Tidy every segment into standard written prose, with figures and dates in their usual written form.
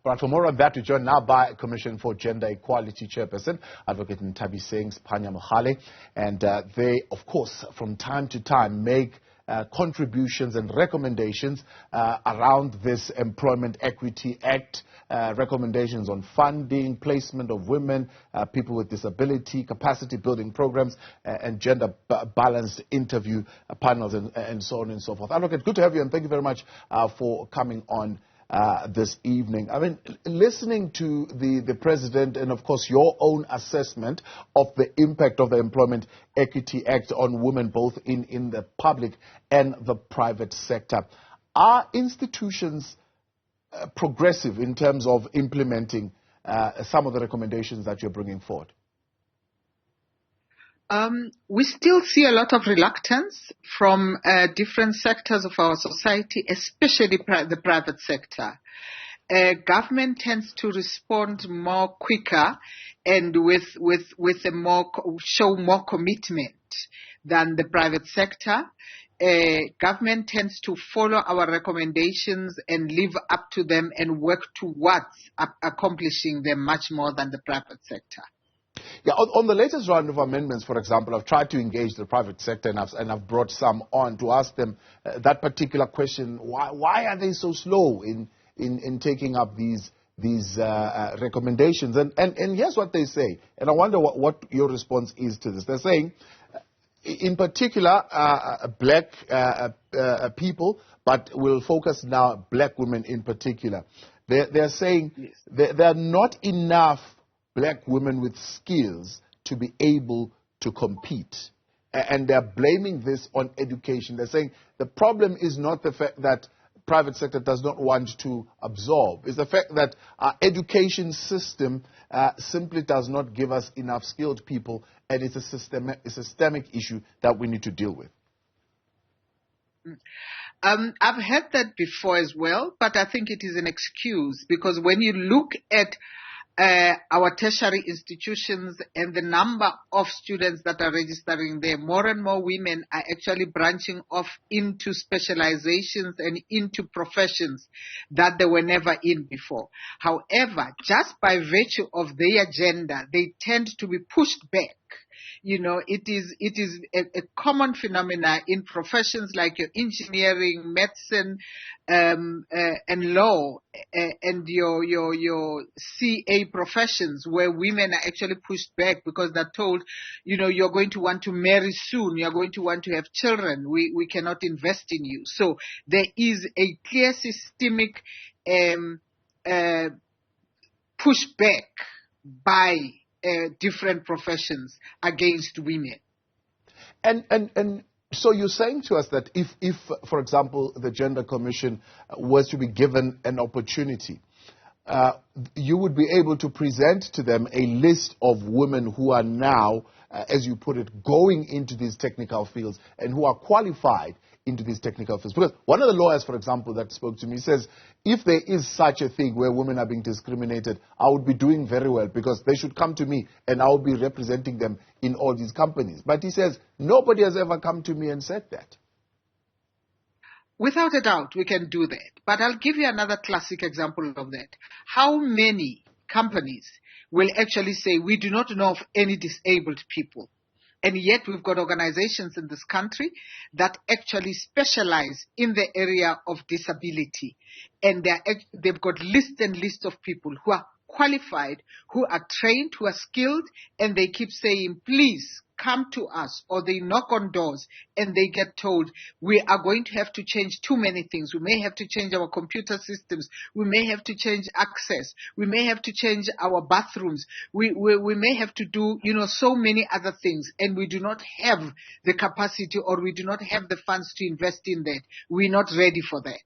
Right, for more on that, we're joined now by Commission for Gender Equality Chairperson, Advocate Nthabiseng, Sepanya-Mogale. And they, of course, from time to time make contributions and recommendations around this Employment Equity Act, recommendations on funding, placement of women, people with disability, capacity building programs, and gender balanced interview panels, and so on and so forth. Advocate, good to have you, and thank you very much for coming on this evening. I mean, listening to the President and, of course, your own assessment of the impact of the Employment Equity Act on women, both in the public and the private sector, are institutions progressive in terms of implementing some of the recommendations that you're bringing forward? We still see a lot of reluctance from different sectors of our society, especially the private sector. Government tends to respond more quicker and with a show more commitment than the private sector. Government tends to follow our recommendations and live up to them and work towards accomplishing them much more than the private sector. Yeah, on the latest round of amendments, for example, I've tried to engage the private sector, and I've brought some on to ask them that particular question: why are they so slow in taking up these recommendations? And here's what they say, and I wonder what your response is to this. They're saying, in particular, black people, but we'll focus now black women in particular. They're saying there are not enough black women with skills to be able to compete. And they're blaming this on education. They're saying the problem is not the fact that private sector does not want to absorb. It's the fact that our education system simply does not give us enough skilled people, and it's a systemic issue that we need to deal with. I've heard that before as well, but I think it is an excuse, because when you look at our tertiary institutions and the number of students that are registering there, more and more women are actually branching off into specializations and into professions that they were never in before. However, just by virtue of their gender, they tend to be pushed back. You know, it is a common phenomena in professions like your engineering, medicine, and law, and your CA professions, where women are actually pushed back because they're told, you know, you're going to want to marry soon, you're going to want to have children, we cannot invest in you. So there is a clear systemic pushback by different professions against women. And so you're saying to us that if, for example, the Gender Commission was to be given an opportunity, you would be able to present to them a list of women who are now, as you put it, going into these technical fields and who are qualified into these technical fields. Because one of the lawyers, for example, that spoke to me says, if there is such a thing where women are being discriminated, I would be doing very well, because they should come to me and I will be representing them in all these companies. But he says, nobody has ever come to me and said that. Without a doubt, we can do that. But I'll give you another classic example of that. How many companies will actually say, we do not know of any disabled people? And yet we've got organizations in this country that actually specialize in the area of disability. And they've got lists and lists of people who are qualified, who are trained, who are skilled, and they keep saying, please come to us, or they knock on doors and they get told, we are going to have to change too many things. We may have to change our computer systems. We may have to change access. We may have to change our bathrooms. We may have to do, you know, so many other things, and we do not have the capacity, or we do not have the funds to invest in that. We're not ready for that.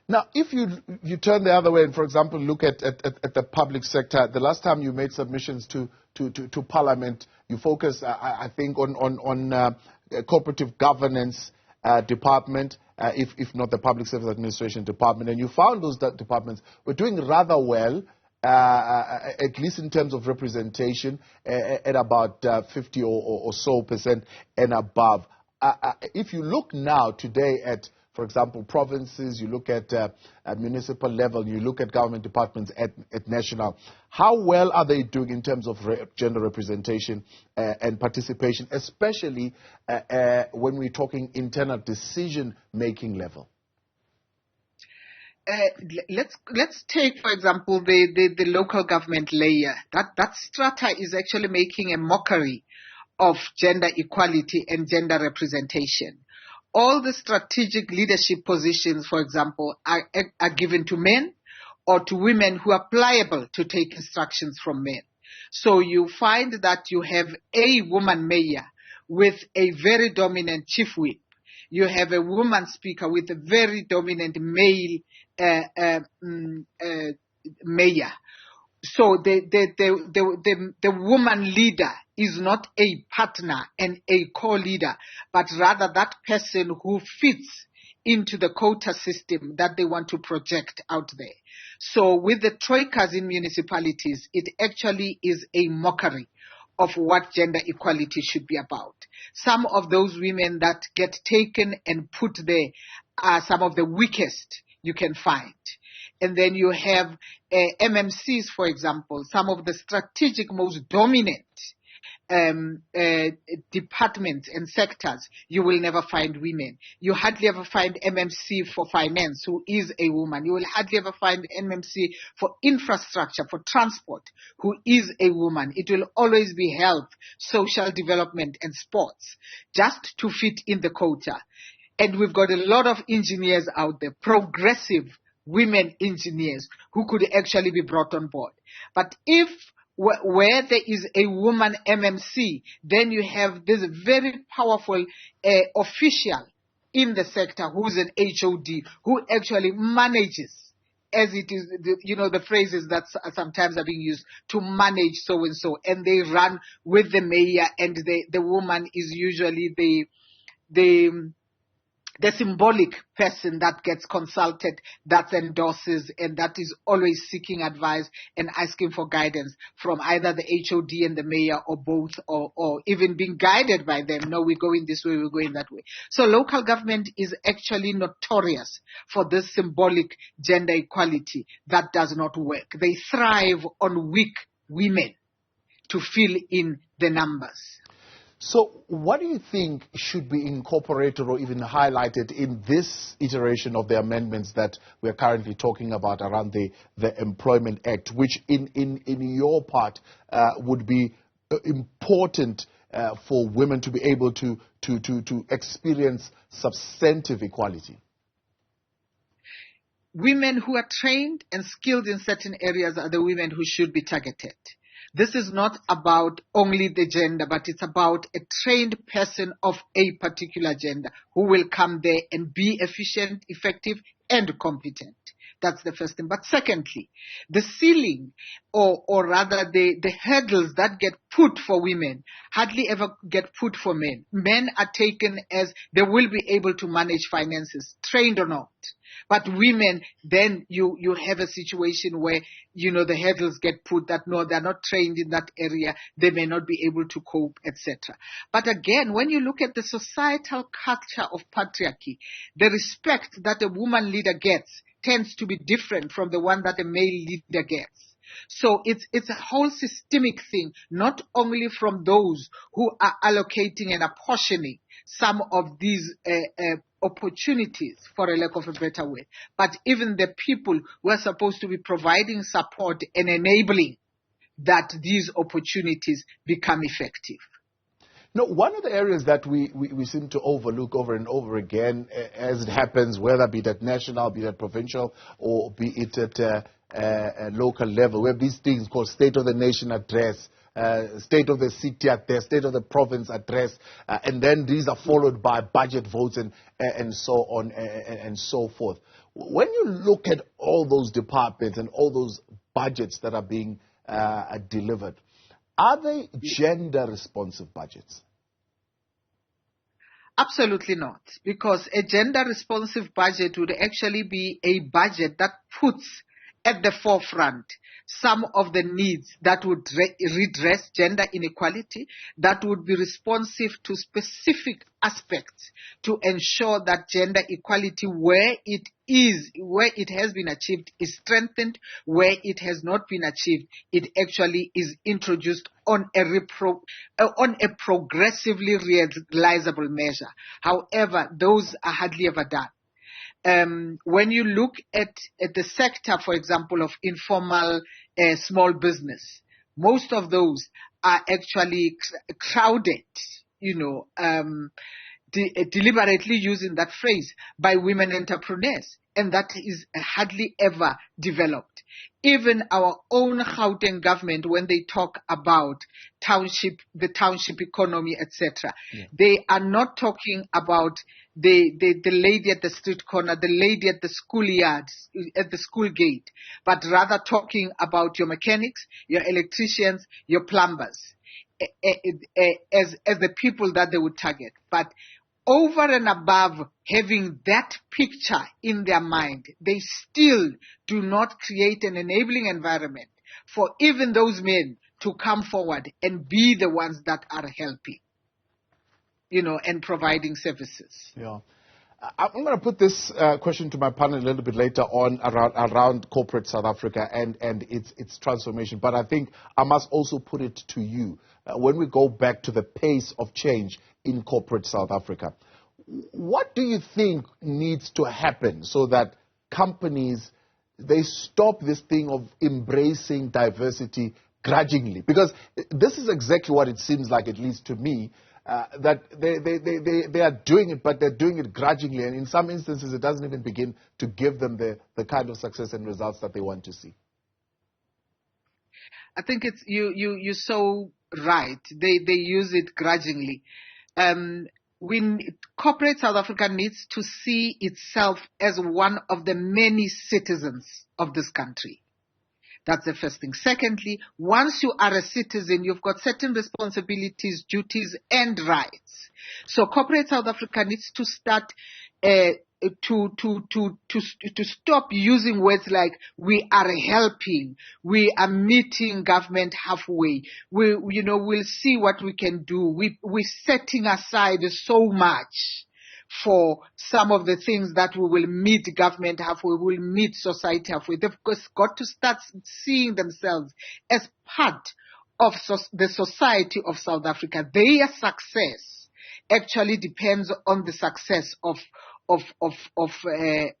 Now, if you turn the other way and, for example, look at the public sector, the last time you made submissions to Parliament, you focused, I think, on cooperative governance department, if not the public service administration department, and you found those departments were doing rather well, at least in terms of representation, at about 50 or so % and above. If you look now today at, for example, provinces, you look at municipal level, you look at government departments at national. How well are they doing in terms of gender representation and participation, especially when we're talking internal decision-making level? Let's take, for example, the local government layer. That strata is actually making a mockery of gender equality and gender representation. All the strategic leadership positions, for example, are given to men or to women who are pliable to take instructions from men. So you find that you have a woman mayor with a very dominant chief whip. You have a woman speaker with a very dominant male mayor. So the woman leader is not a partner and a co-leader, but rather that person who fits into the quota system that they want to project out there. So with the troikas in municipalities, it actually is a mockery of what gender equality should be about. Some of those women that get taken and put there are some of the weakest you can find. And then you have MMCs, for example, some of the strategic, most dominant departments and sectors, you will never find women. You hardly ever find MMC for finance, who is a woman. You will hardly ever find MMC for infrastructure, for transport, who is a woman. It will always be health, social development, and sports, just to fit in the quota. And we've got a lot of engineers out there, progressive women engineers, who could actually be brought on board. But if where there is a woman MMC, then you have this very powerful official in the sector who's an HOD, who actually manages, as it is, the phrases that sometimes are being used, to manage so-and-so, and they run with the mayor, and the woman is usually the symbolic person that gets consulted, that endorses, and that is always seeking advice and asking for guidance from either the HOD and the mayor, or both, or even being guided by them. No, we're going this way, we're going that way. So local government is actually notorious for this symbolic gender equality that does not work. They thrive on weak women to fill in the numbers. So what do you think should be incorporated or even highlighted in this iteration of the amendments that we're currently talking about around the Employment Act, which in your part would be important for women to be able to experience substantive equality? Women who are trained and skilled in certain areas are the women who should be targeted. This is not about only the gender, but it's about a trained person of a particular gender who will come there and be efficient, effective, and competent. That's the first thing. But secondly, the ceiling, or rather the hurdles that get put for women hardly ever get put for men. Men are taken as they will be able to manage finances, trained or not. But women, then you have a situation where, the hurdles get put that no, they're not trained in that area, they may not be able to cope, etc. But again, when you look at the societal culture of patriarchy, the respect that a woman leader gets tends to be different from the one that a male leader gets. So it's a whole systemic thing, not only from those who are allocating and apportioning some of these opportunities, for a lack of a better word, but even the people who are supposed to be providing support and enabling that these opportunities become effective. No, one of the areas that we seem to overlook over and over again, as it happens, whether be it at national, be it at provincial, or be it at a local level, we have these things called State of the Nation Address, State of the City Address, State of the Province Address, and then these are followed by budget votes and so on and so forth. When you look at all those departments and all those budgets that are being delivered, are they gender-responsive budgets? Absolutely not, because a gender-responsive budget would actually be a budget that puts at the forefront some of the needs that would redress gender inequality, that would be responsive to specific aspects to ensure that gender equality where it has been achieved is strengthened, where it has not been achieved, it actually is introduced on a progressively realizable measure. However, those are hardly ever done. When you look at the sector, for example, of informal small business, most of those are actually crowded, deliberately using that phrase, by women entrepreneurs, and that is hardly ever developed. Even our own Gauteng government, when they talk about the township economy, etc., they are not talking about the lady at the street corner, the lady at the schoolyard, at the school gate, but rather talking about your mechanics, your electricians, your plumbers, as the people that they would target. But over and above having that picture in their mind, they still do not create an enabling environment for even those men to come forward and be the ones that are helping, and providing services. Yeah. I'm going to put this question to my panel a little bit later on around corporate South Africa and its transformation. But I think I must also put it to you. When we go back to the pace of change in corporate South Africa, what do you think needs to happen so that companies, they stop this thing of embracing diversity grudgingly? Because this is exactly what it seems like, at least to me, that they are doing it, but they're doing it grudgingly, and in some instances it doesn't even begin to give them the kind of success and results that they want to see. I think it's you're so right. They use it grudgingly. Corporate South Africa needs to see itself as one of the many citizens of this country. That's the first thing. Secondly, once you are a citizen, you've got certain responsibilities, duties, and rights. So corporate South Africa needs to start to stop using words like we are helping, we are meeting government halfway, we'll see what we can do. We're setting aside so much for some of the things that we will meet government halfway, we will meet society halfway. They've got to start seeing themselves as part of the society of South Africa. Their success actually depends on the success of the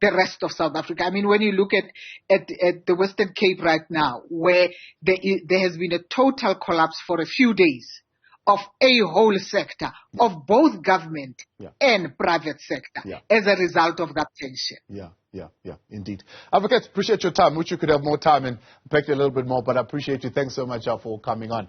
rest of South Africa. I mean, when you look at the Western Cape right now, where there has been a total collapse for a few days of a whole sector, of both government and private sector, as a result of that tension. Yeah, indeed. Advocate, appreciate your time. Wish you could have more time and pack a little bit more, but I appreciate you. Thanks so much for coming on.